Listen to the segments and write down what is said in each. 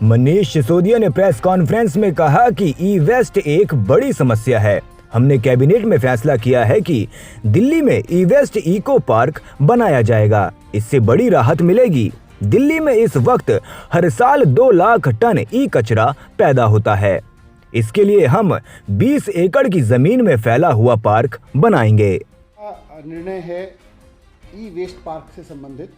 मनीष सिसोदिया ने press conference में कहा कि ई वेस्ट एक बड़ी समस्या है। हमने कैबिनेट में फैसला किया है कि दिल्ली में ई वेस्ट इको पार्क बनाया जाएगा। इससे बड़ी राहत मिलेगी। दिल्ली में इस वक्त हर साल 2 लाख टन ई कचरा पैदा होता है। इसके लिए हम 20 एकड़ की जमीन में फैला हुआ पार्क बनाएंगे। निर्णय है ई वेस्ट पार्क से संबंधित।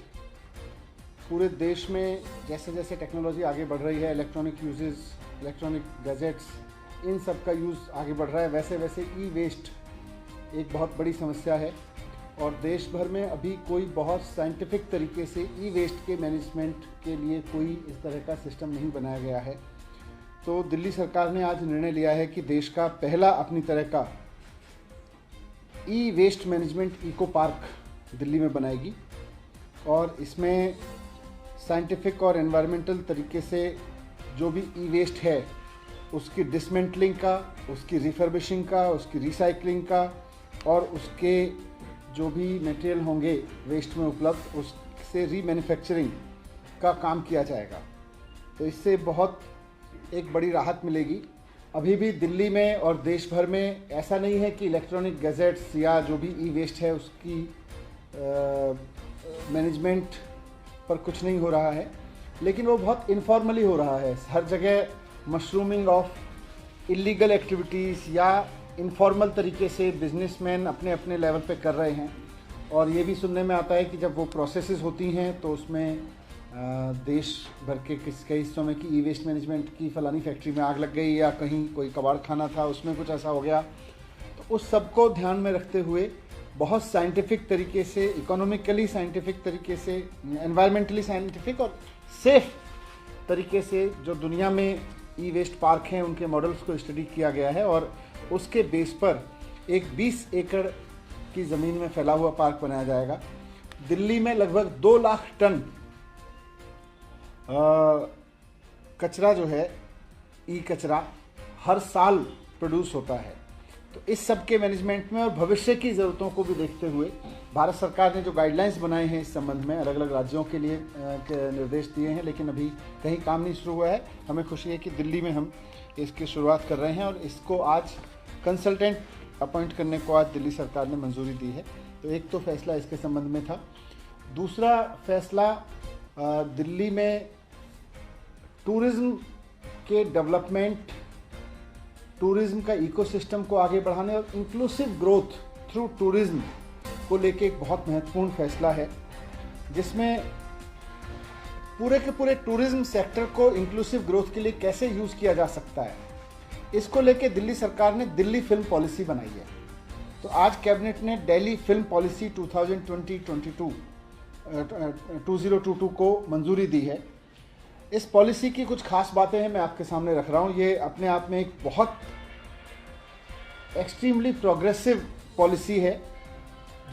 पूरे देश में जैसे जैसे टेक्नोलॉजी आगे बढ़ रही है, इलेक्ट्रॉनिक यूजेस, इलेक्ट्रॉनिक गैजेट्स, इन सब का यूज़ आगे बढ़ रहा है, वैसे वैसे ई वेस्ट एक बहुत बड़ी समस्या है। और देश भर में अभी कोई बहुत साइंटिफिक तरीके से ई वेस्ट के मैनेजमेंट के लिए कोई इस तरह का सिस्टम नहीं बनाया गया है। तो दिल्ली सरकार ने आज निर्णय लिया है कि देश का पहला अपनी तरह का e waste management eco park Delhi में बनाएगी। और इसमें साइंटिफिक और एनवायरमेंटल तरीके से जो भी ई वेस्ट है उसकी डिसमेंटलिंग का, उसकी रिफर्बिशिंग का, उसकी रिसाइकलिंग का और उसके जो भी मटेरियल होंगे वेस्ट में उपलब्ध उससे रीमैन्युफैक्चरिंग का काम किया जाएगा। तो इससे बहुत एक बड़ी राहत मिलेगी। अभी भी दिल्ली में और देश भर में ऐसा नहीं है कि इलेक्ट्रॉनिक गैजेट्स या जो भी ई वेस्ट है उसकी मैनेजमेंट पर कुछ नहीं हो रहा है, लेकिन वो बहुत इनफॉर्मली हो रहा है। हर जगह मशरूमिंग ऑफ इलीगल एक्टिविटीज़ या इनफॉर्मल तरीके से बिजनेसमैन अपने अपने लेवल पे कर रहे हैं। और ये भी सुनने में आता है कि जब वो प्रोसेसेस होती हैं तो उसमें देश भर के कई हिस्सों में कि ई वेस्ट मैनेजमेंट की फ़लानी फैक्ट्री में आग लग गई या कहीं कोई कबाड़ खाना था उसमें कुछ ऐसा हो गया। तो उस सब को ध्यान में रखते हुए बहुत साइंटिफिक तरीके से, इकोनॉमिकली साइंटिफिक तरीके से, एनवायरमेंटली साइंटिफिक और सेफ तरीके से जो दुनिया में ई वेस्ट पार्क हैं उनके मॉडल्स को स्टडी किया गया है। और उसके बेस पर एक 20 एकड़ की ज़मीन में फैला हुआ पार्क बनाया जाएगा। दिल्ली में लगभग 2 लाख टन कचरा जो है, ई कचरा, हर साल प्रोड्यूस होता है। तो इस सब के मैनेजमेंट में और भविष्य की ज़रूरतों को भी देखते हुए भारत सरकार ने जो गाइडलाइंस बनाए हैं इस संबंध में अलग अलग राज्यों के लिए निर्देश दिए हैं, लेकिन अभी कहीं काम नहीं शुरू हुआ है। हमें खुशी है कि दिल्ली में हम इसकी शुरुआत कर रहे हैं और इसको आज कंसल्टेंट अपॉइंट करने को आज दिल्ली सरकार ने मंजूरी दी है। तो एक तो फैसला इसके संबंध में था। दूसरा फैसला दिल्ली में टूरिज़्म के डेवलपमेंट, टूरिज़्म का इकोसिस्टम को आगे बढ़ाने और इंक्लूसिव ग्रोथ थ्रू टूरिज़्म को लेके एक बहुत महत्वपूर्ण फैसला है, जिसमें पूरे के पूरे टूरिज़्म सेक्टर को इंक्लूसिव ग्रोथ के लिए कैसे यूज़ किया जा सकता है, इसको लेके दिल्ली सरकार ने दिल्ली फिल्म पॉलिसी बनाई है। तो आज कैबिनेट ने दिल्ली फिल्म पॉलिसी 2022 को मंजूरी दी है। इस पॉलिसी की कुछ खास बातें हैं, मैं आपके सामने रख रहा हूँ। ये अपने आप में एक बहुत एक्सट्रीमली प्रोग्रेसिव पॉलिसी है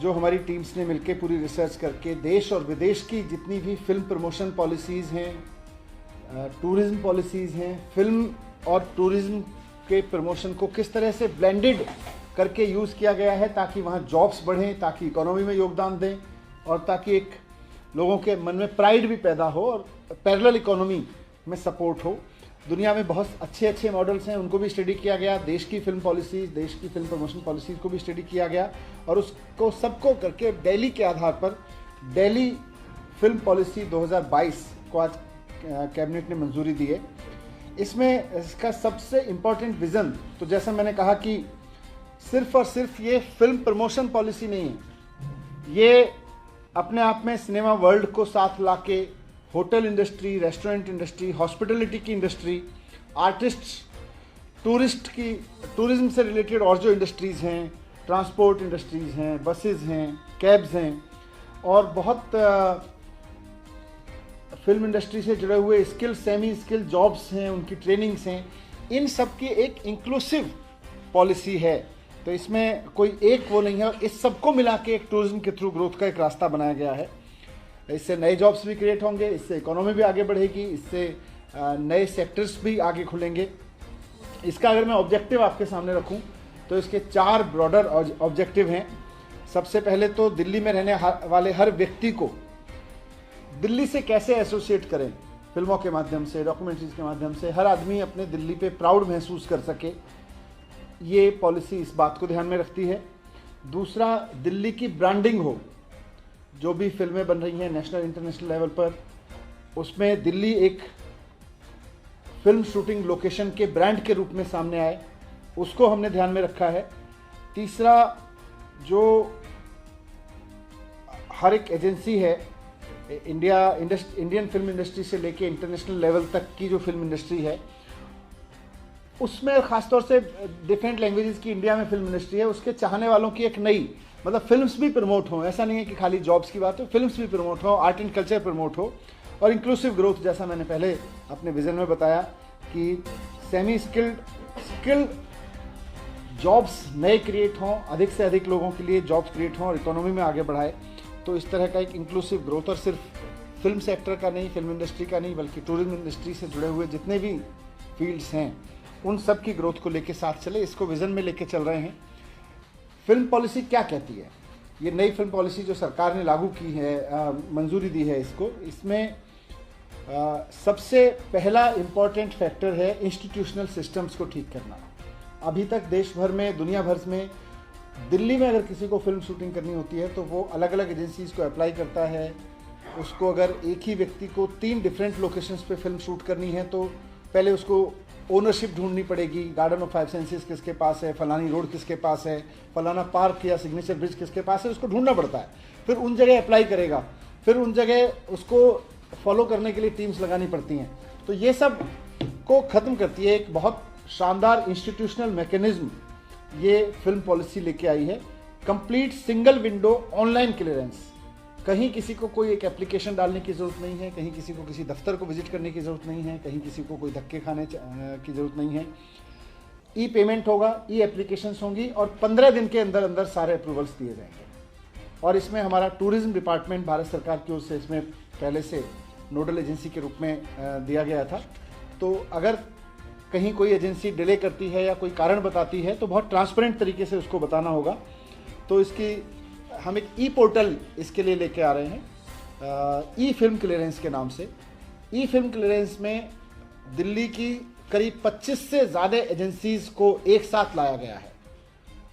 जो हमारी टीम्स ने मिलकर पूरी रिसर्च करके देश और विदेश की जितनी भी फिल्म प्रमोशन पॉलिसीज़ हैं, टूरिज़्म पॉलिसीज़ हैं, फिल्म और टूरिज़्म के प्रमोशन को किस तरह से ब्लेंडेड करके यूज़ किया गया है ताकि वहाँ जॉब्स बढ़ें, ताकि इकोनॉमी में योगदान दें और ताकि एक लोगों के मन में प्राइड भी पैदा हो और पैरेलल इकोनॉमी में सपोर्ट हो। दुनिया में बहुत अच्छे अच्छे मॉडल्स हैं, उनको भी स्टडी किया गया। देश की फिल्म पॉलिसीज़, देश की फिल्म प्रमोशन पॉलिसीज़ को भी स्टडी किया गया और उसको सबको करके दिल्ली के आधार पर दिल्ली फिल्म पॉलिसी 2022 को आज कैबिनेट ने मंजूरी दी है। इसमें इसका सबसे इम्पॉर्टेंट विज़न, तो जैसा मैंने कहा कि सिर्फ और सिर्फ ये फिल्म प्रमोशन पॉलिसी नहीं है, ये अपने आप में सिनेमा वर्ल्ड को साथ लाके hotel industry, restaurant industry, hospitality की इंडस्ट्री, आर्टिस्ट्स, टूरिस्ट की, टूरिज्म से रिलेटेड और जो इंडस्ट्रीज़ हैं, ट्रांसपोर्ट इंडस्ट्रीज़ हैं, बसेस हैं, कैब्स हैं और बहुत फिल्म इंडस्ट्री से जुड़े हुए स्किल, सेमी स्किल जॉब्स हैं, उनकी ट्रेनिंग्स हैं, इन सब की एक इंक्लूसिव पॉलिसी है। तो इसमें कोई एक वो नहीं है और इस सबको मिला के एक टूरिज्म के थ्रू ग्रोथ का एक रास्ता बनाया गया है। इससे नए जॉब्स भी क्रिएट होंगे, इससे इकोनॉमी भी आगे बढ़ेगी, इससे नए सेक्टर्स भी आगे खुलेंगे। इसका अगर मैं ऑब्जेक्टिव आपके सामने रखूं तो इसके 4 ब्रॉडर ऑब्जेक्टिव हैं। सबसे पहले तो दिल्ली में रहने वाले हर व्यक्ति को दिल्ली से कैसे एसोसिएट करें, फिल्मों के माध्यम से, डॉक्यूमेंट्रीज के माध्यम से हर आदमी अपने दिल्ली पे प्राउड महसूस कर सके, ये पॉलिसी इस बात को ध्यान में रखती है। दूसरा, दिल्ली की ब्रांडिंग हो, जो भी फिल्में बन रही हैं नेशनल इंटरनेशनल लेवल पर, उसमें दिल्ली एक फिल्म शूटिंग लोकेशन के ब्रांड के रूप में सामने आए, उसको हमने ध्यान में रखा है। तीसरा, जो हर एक एजेंसी है, इंडियन फिल्म इंडस्ट्री से लेके इंटरनेशनल लेवल तक की जो फिल्म इंडस्ट्री है, उसमें खासतौर से डिफरेंट लैंग्वेजेस की इंडिया में फिल्म इंडस्ट्री है, उसके चाहने वालों की एक नई, मतलब फिल्म्स भी प्रमोट हों, ऐसा नहीं है कि खाली जॉब्स की बात हो, फिल्म्स भी प्रमोट हो, आर्ट एंड कल्चर प्रमोट हो, और इंक्लूसिव ग्रोथ, जैसा मैंने पहले अपने विजन में बताया कि सेमी स्किल्ड जॉब्स नए क्रिएट हों, अधिक से अधिक लोगों के लिए जॉब्स क्रिएट हों और इकोनॉमी में आगे बढ़ाए। तो इस तरह का एक इंक्लूसिव ग्रोथ, और सिर्फ फिल्म सेक्टर का नहीं, फिल्म इंडस्ट्री का नहीं, बल्कि टूरिज्म इंडस्ट्री से जुड़े हुए जितने भी फील्ड्स हैं, उन सब की ग्रोथ को लेके साथ चले, इसको विजन में लेके चल रहे हैं। फिल्म पॉलिसी क्या कहती है? ये नई फिल्म पॉलिसी जो सरकार ने लागू की है, मंजूरी दी है इसको, इसमें सबसे पहला इम्पॉर्टेंट फैक्टर है इंस्टीट्यूशनल सिस्टम्स को ठीक करना। अभी तक देश भर में, दुनिया भर में, दिल्ली में अगर किसी को फिल्म शूटिंग करनी होती है तो वो अलग अलग एजेंसीज को अप्लाई करता है। उसको अगर एक ही व्यक्ति को 3 डिफरेंट लोकेशंस पे फिल्म शूट करनी है तो पहले उसको ओनरशिप ढूंढनी पड़ेगी, गार्डन ऑफ 5 सेंसेस किसके पास है, फलानी रोड किसके पास है, फलाना पार्क या सिग्नेचर ब्रिज किसके पास है, उसको ढूंढना पड़ता है। फिर उन जगह अप्लाई करेगा, फिर उन जगह उसको फॉलो करने के लिए टीम्स लगानी पड़ती हैं। तो ये सब को ख़त्म करती है एक बहुत शानदार इंस्टीट्यूशनल मैकेनिज्म ये फिल्म पॉलिसी लेके आई है। Complete single window online clearance, कहीं किसी को कोई एक एप्लीकेशन डालने की ज़रूरत नहीं है, कहीं किसी को किसी दफ्तर को विजिट करने की ज़रूरत नहीं है, कहीं किसी को कोई धक्के खाने की ज़रूरत नहीं है। ई पेमेंट होगा, ई एप्लीकेशंस होंगी और 15 दिन के अंदर अंदर सारे अप्रूवल्स दिए जाएंगे। और इसमें हमारा टूरिज्म डिपार्टमेंट भारत सरकार की ओर से इसमें पहले से नोडल एजेंसी के रूप में दिया गया था। तो अगर कहीं कोई एजेंसी डिले करती है या कोई कारण बताती है तो बहुत ट्रांसपेरेंट तरीके से उसको बताना होगा। तो इसकी हम एक ई पोर्टल इसके लिए लेके आ रहे हैं, ई फिल्म क्लियरेंस के नाम से। ई फिल्म क्लियरेंस में दिल्ली की करीब 25 से ज़्यादा एजेंसीज़ को एक साथ लाया गया है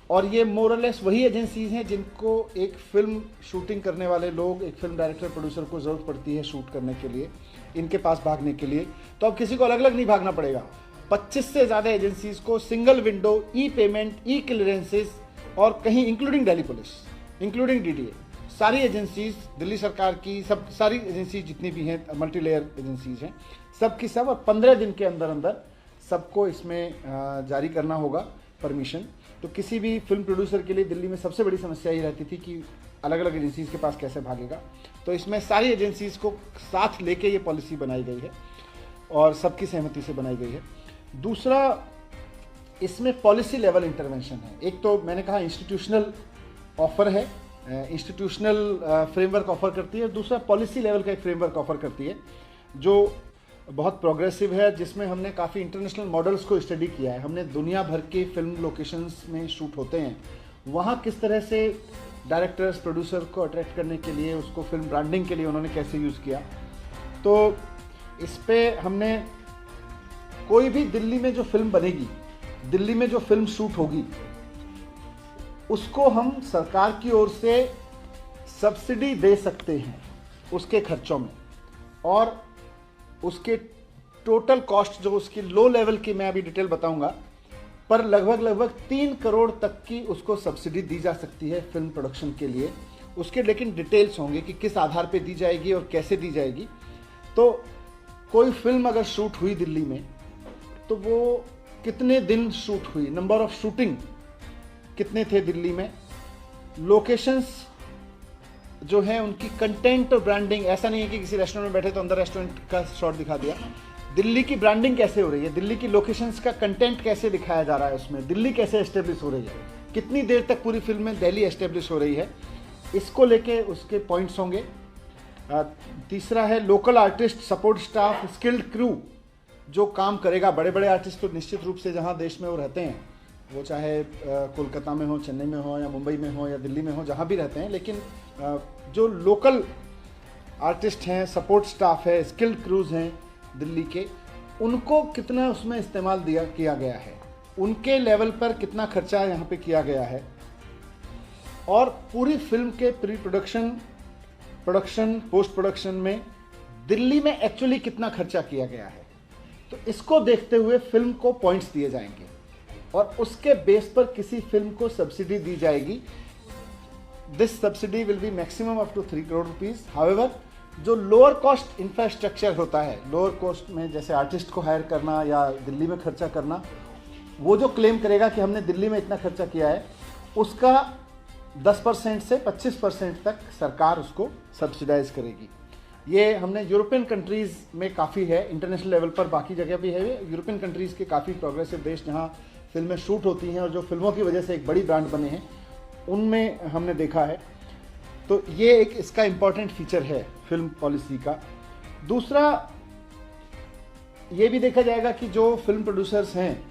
और ये मोरलेस वही एजेंसीज हैं जिनको एक फिल्म शूटिंग करने वाले लोग, एक फिल्म डायरेक्टर प्रोड्यूसर को ज़रूरत पड़ती है शूट करने के लिए, इनके पास भागने के लिए। तो अब किसी को अलग अलग नहीं भागना पड़ेगा। 25 से ज़्यादा एजेंसीज को सिंगल विंडो, ई पेमेंट, ई क्लियरेंसेज और कहीं including Delhi police, including DDA, सारी एजेंसीज दिल्ली सरकार की, सब सारी एजेंसीज जितनी भी हैं, मल्टी लेयर एजेंसीज हैं, सब की सब, और 15 दिन के अंदर अंदर सबको इसमें जारी करना होगा परमिशन। तो किसी भी फिल्म प्रोड्यूसर के लिए दिल्ली में सबसे बड़ी समस्या ये रहती थी कि अलग अलग एजेंसीज के पास कैसे भागेगा। तो इसमें सारी एजेंसीज को साथ लेके ये पॉलिसी बनाई गई है और सबकी सहमति से बनाई गई है। दूसरा, इसमें पॉलिसी लेवल इंटरवेंशन है। एक तो मैंने कहा इंस्टीट्यूशनल ऑफर है, इंस्टीट्यूशनल फ्रेमवर्क ऑफर करती है। दूसरा, पॉलिसी लेवल का एक फ्रेमवर्क ऑफर करती है जो बहुत प्रोग्रेसिव है, जिसमें हमने काफ़ी इंटरनेशनल मॉडल्स को स्टडी किया है। हमने दुनिया भर के फिल्म लोकेशंस में शूट होते हैं, वहाँ किस तरह से डायरेक्टर्स, प्रोड्यूसर को अट्रैक्ट करने के लिए, उसको फिल्म ब्रांडिंग के लिए उन्होंने कैसे यूज़ किया। तो इस पर हमने कोई भी दिल्ली में जो फिल्म बनेगी, दिल्ली में जो फिल्म शूट होगी, उसको हम सरकार की ओर से सब्सिडी दे सकते हैं उसके खर्चों में, और उसके टोटल कॉस्ट जो उसकी लो लेवल की मैं अभी डिटेल बताऊंगा, पर लगभग 3 करोड़ तक की उसको सब्सिडी दी जा सकती है फिल्म प्रोडक्शन के लिए। उसके लेकिन डिटेल्स होंगे कि किस आधार पे दी जाएगी और कैसे दी जाएगी। तो कोई फिल्म अगर शूट हुई दिल्ली में तो वो कितने दिन शूट हुई, नंबर ऑफ शूटिंग कितने थे दिल्ली में, लोकेशंस जो है उनकी कंटेंट और ब्रांडिंग। ऐसा नहीं है कि किसी रेस्टोरेंट में बैठे तो अंदर रेस्टोरेंट का शॉट दिखा दिया। दिल्ली की ब्रांडिंग कैसे हो रही है, दिल्ली की लोकेशंस का कंटेंट कैसे दिखाया जा रहा है, उसमें दिल्ली कैसे एस्टेब्लिश हो रही है, कितनी देर तक पूरी फिल्म में दिल्ली एस्टेब्लिश हो रही है, इसको लेके उसके पॉइंट्स होंगे। तीसरा है local artist, support staff, skilled crew जो काम करेगा। बड़े बड़े आर्टिस्ट तो निश्चित रूप से जहाँ देश में वो रहते हैं, वो चाहे कोलकाता में हो, चेन्नई में हो, या मुंबई में हो, या दिल्ली में हो, जहाँ भी रहते हैं, लेकिन जो लोकल आर्टिस्ट हैं, सपोर्ट स्टाफ है, स्किल्ड क्रूज हैं, दिल्ली के, उनको कितना उसमें इस्तेमाल किया गया है, उनके लेवल पर कितना खर्चा यहाँ पे किया गया है, और पूरी फिल्म के प्री प्रोडक्शन, पोस्ट प्रोडक्शन में दिल्ली में एक्चुअली कितना खर्चा किया गया है। तो इसको देखते हुए फिल्म को पॉइंट्स दिए जाएंगे और उसके बेस पर किसी फिल्म को सब्सिडी दी जाएगी। This subsidy will be maximum up to 3 crore rupees. However, जो लोअर कॉस्ट इंफ्रास्ट्रक्चर होता है, लोअर कॉस्ट में जैसे आर्टिस्ट को हायर करना या दिल्ली में खर्चा करना, वो जो क्लेम करेगा कि हमने दिल्ली में इतना खर्चा किया है, उसका 10% से 25% तक सरकार उसको सब्सिडाइज करेगी। ये हमने यूरोपियन कंट्रीज़ में काफ़ी है, इंटरनेशनल लेवल पर बाकी जगह भी है। यूरोपियन कंट्रीज़ के काफ़ी प्रोग्रेसिव देश जहाँ फिल्में शूट होती हैं और जो फिल्मों की वजह से एक बड़ी ब्रांड बने हैं, उनमें हमने देखा है। तो ये एक इसका इम्पॉर्टेंट फीचर है फिल्म पॉलिसी का। दूसरा, ये भी देखा जाएगा कि जो फिल्म प्रोड्यूसर्स हैं,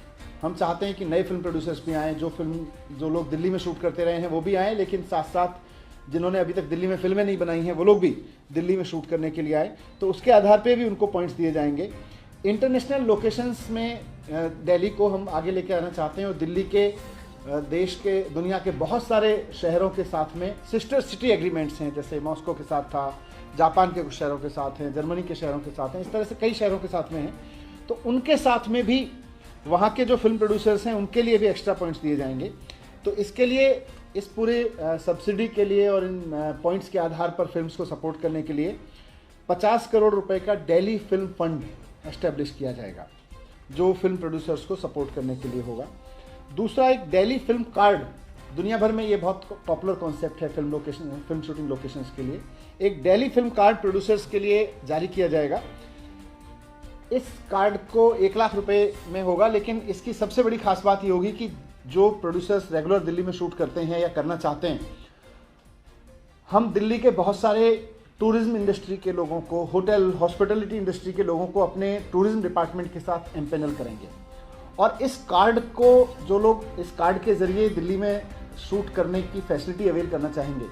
हम चाहते हैं कि नए फिल्म प्रोड्यूसर्स भी आएँ, जो लोग दिल्ली में शूट करते रहे हैं वो भी आएँ, लेकिन साथ साथ जिन्होंने अभी तक दिल्ली में फिल्में नहीं बनाई हैं वो लोग भी दिल्ली में शूट करने के लिए आए। तो उसके आधार पे भी उनको पॉइंट्स दिए जाएंगे। इंटरनेशनल लोकेशंस में दिल्ली को हम आगे लेके आना चाहते हैं और दिल्ली के देश के, दुनिया के बहुत सारे शहरों के साथ में सिस्टर सिटी एग्रीमेंट्स हैं, जैसे मॉस्को के साथ था, जापान के कुछ शहरों के साथ हैं, जर्मनी के शहरों के साथ हैं, इस तरह से कई शहरों के साथ में हैं। तो उनके साथ में भी वहाँ के जो फिल्म प्रोड्यूसर्स हैं उनके लिए भी एक्स्ट्रा पॉइंट्स दिए जाएंगे। तो इसके लिए, इस पूरे सब्सिडी के लिए और इन पॉइंट्स के आधार पर फिल्म्स को सपोर्ट करने के लिए 50 करोड़ रुपए का दिल्ली फिल्म फंड एस्टेब्लिश किया जाएगा, जो फिल्म प्रोड्यूसर्स को सपोर्ट करने के लिए होगा। दूसरा, एक दिल्ली फिल्म कार्ड, दुनिया भर में ये बहुत पॉपुलर कॉन्सेप्ट है फिल्म शूटिंग लोकेशंस के लिए। एक दिल्ली फिल्म कार्ड प्रोड्यूसर्स के लिए जारी किया जाएगा। इस कार्ड को 1 लाख रुपए में होगा, लेकिन इसकी सबसे बड़ी खास बात ये होगी कि जो प्रोड्यूसर्स रेगुलर दिल्ली में शूट करते हैं या करना चाहते हैं, हम दिल्ली के बहुत सारे टूरिज्म इंडस्ट्री के लोगों को, होटल हॉस्पिटलिटी इंडस्ट्री के लोगों को अपने टूरिज्म डिपार्टमेंट के साथ एम्पेनल करेंगे। और इस कार्ड को, जो लोग इस कार्ड के ज़रिए दिल्ली में शूट करने की फैसिलिटी अवेल करना चाहेंगे,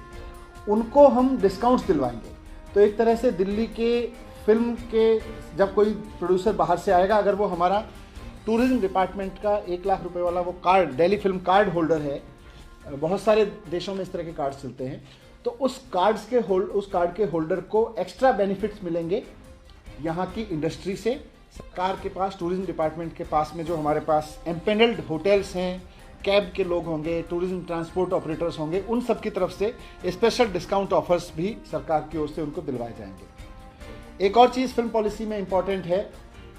उनको हम डिस्काउंट्स दिलवाएंगे। तो एक तरह से दिल्ली के फिल्म के, जब कोई प्रोड्यूसर बाहर से आएगा, अगर वो हमारा टूरिज्म डिपार्टमेंट का 1 लाख रुपए वाला वो card, Delhi film card holder है, बहुत सारे देशों में इस तरह के कार्ड चलते हैं, तो उस कार्ड के होल्डर को एक्स्ट्रा बेनिफिट्स मिलेंगे यहाँ की इंडस्ट्री से। सरकार के पास, टूरिज्म डिपार्टमेंट के पास में जो हमारे पास एम्पेनल्ड होटल्स हैं, कैब के लोग होंगे, टूरिज्म ट्रांसपोर्ट ऑपरेटर्स होंगे, उन सब की तरफ से स्पेशल डिस्काउंट ऑफर्स भी सरकार की ओर से उनको दिलवाए जाएंगे। एक और चीज़ फिल्म पॉलिसी में इम्पॉर्टेंट है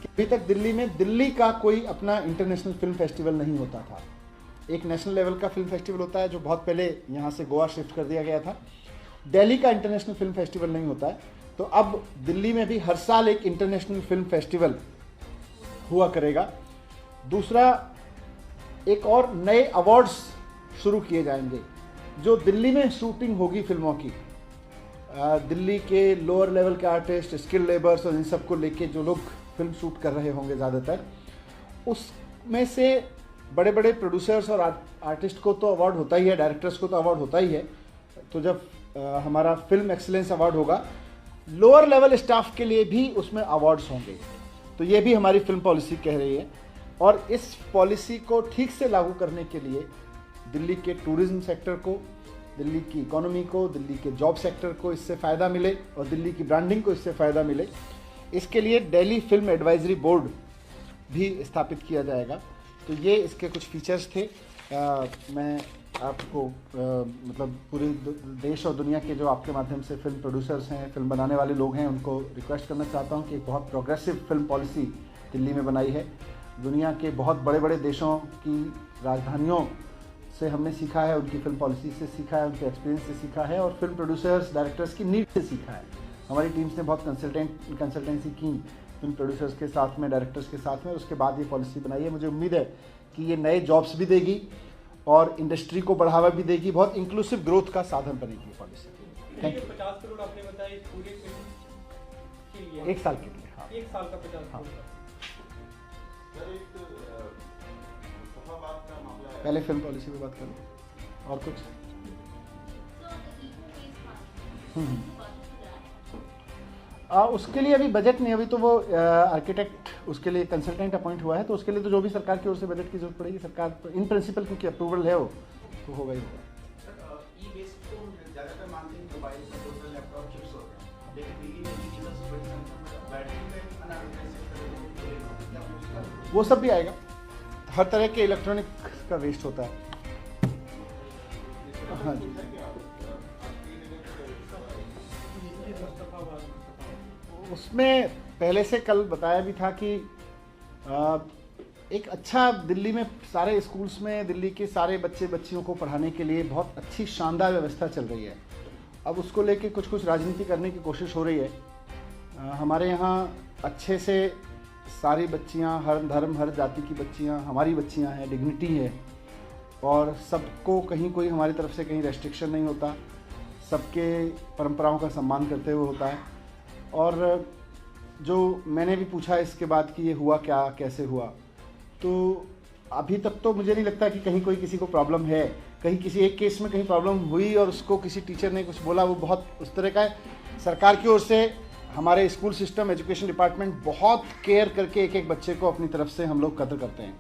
कि अभी तक दिल्ली में दिल्ली का कोई अपना इंटरनेशनल फिल्म फेस्टिवल नहीं होता था। एक नेशनल लेवल का फिल्म फेस्टिवल होता है जो बहुत पहले यहाँ से गोवा शिफ्ट कर दिया गया था। दिल्ली का इंटरनेशनल फिल्म फेस्टिवल नहीं होता है, तो अब दिल्ली में भी हर साल एक इंटरनेशनल फिल्म फेस्टिवल हुआ करेगा। दूसरा, एक और नए अवार्ड्स शुरू किए जाएंगे जो दिल्ली में शूटिंग होगी फिल्मों की। दिल्ली के लोअर लेवल के आर्टिस्ट, स्किल लेबर्स और इन सबको लेके जो लोग फिल्म शूट कर रहे होंगे ज़्यादातर, उसमें से बड़े बड़े प्रोड्यूसर्स और आर्टिस्ट को तो अवार्ड होता ही है, डायरेक्टर्स को तो अवार्ड होता ही है। तो जब हमारा फिल्म एक्सीलेंस अवार्ड होगा, लोअर लेवल स्टाफ के लिए भी उसमें अवार्ड्स होंगे। तो ये भी हमारी फिल्म पॉलिसी कह रही है। और इस पॉलिसी को ठीक से लागू करने के लिए दिल्ली के टूरिज्म सेक्टर को, दिल्ली की इकोनॉमी को, दिल्ली के जॉब सेक्टर को इससे फ़ायदा मिले और दिल्ली की ब्रांडिंग को इससे फ़ायदा मिले, इसके लिए दिल्ली फिल्म एडवाइजरी बोर्ड भी स्थापित किया जाएगा। तो ये इसके कुछ फीचर्स थे। मैं आपको मतलब पूरे देश और दुनिया के जो आपके माध्यम से फिल्म प्रोड्यूसर्स हैं, फिल्म बनाने वाले लोग हैं, उनको रिक्वेस्ट करना चाहता हूं कि एक बहुत प्रोग्रेसिव फिल्म पॉलिसी दिल्ली में बनाई है। दुनिया के बहुत बड़े बड़े देशों की राजधानियों से हमने सीखा है, उनकी फिल्म पॉलिसी से सीखा है, उनके एक्सपीरियंस से सीखा है और फिल्म प्रोड्यूसर्स, डायरेक्टर्स की नीड से सीखा है। हमारी टीम्स ने बहुत कंसल्टेंसी की फिल्म प्रोड्यूसर्स के साथ में, डायरेक्टर्स के साथ में, उसके बाद ये पॉलिसी बनाई है। मुझे उम्मीद है कि ये नए जॉब्स भी देगी और इंडस्ट्री को बढ़ावा भी देगी, बहुत इंक्लूसिव ग्रोथ का साधन बनेगी ये पॉलिसी। Thank you. 50 करोड़ आपने बताया इस पूरे फिल्म के लिए, 1 साल के लिए। हाँ, 1 साल का 50 करोड़। पहले फिल्म पॉलिसी पे बात करो और कुछ। उसके लिए अभी बजट नहीं, अभी तो वो आर्किटेक्ट उसके लिए कंसल्टेंट अपॉइंट हुआ है, तो उसके लिए तो जो भी सरकार की ओर से बजट की जरूरत पड़ेगी, सरकार इन प्रिंसिपल क्योंकि अप्रूवल है वो तो होगा ही होगा। ई वेस्ट को ज़्यादातर मानते हैं मोबाइल कंप्यूटर लैपटॉप चिप्स होते हैं, लेकिन दिल्ली में भी बड़ी संख्या में बैटरी में अनावश्यक वो सब भी आएगा, हर तरह के इलेक्ट्रॉनिक का वेस्ट होता है। हाँ जी, उसमें पहले से कल बताया भी था कि एक अच्छा दिल्ली में सारे स्कूल्स में दिल्ली के सारे बच्चे बच्चियों को पढ़ाने के लिए बहुत अच्छी शानदार व्यवस्था चल रही है। अब उसको लेके कुछ राजनीति करने की कोशिश हो रही है। हमारे यहाँ अच्छे से सारी बच्चियाँ, हर धर्म हर जाति की बच्चियाँ हमारी बच्चियाँ हैं, डिग्निटी है और सबको कहीं कोई हमारी तरफ से कहीं रेस्ट्रिक्शन नहीं होता, सबके परंपराओं का सम्मान करते हुए होता है। और जो मैंने भी पूछा इसके बाद कि ये हुआ क्या, कैसे हुआ, तो अभी तक तो मुझे नहीं लगता कि कहीं कोई किसी को प्रॉब्लम है। कहीं किसी एक केस में कहीं प्रॉब्लम हुई और उसको किसी टीचर ने कुछ बोला, वो बहुत उस तरह का है। सरकार की ओर से हमारे स्कूल सिस्टम, एजुकेशन डिपार्टमेंट बहुत केयर करके एक एक बच्चे को अपनी तरफ से हम लोग कदर करते हैं।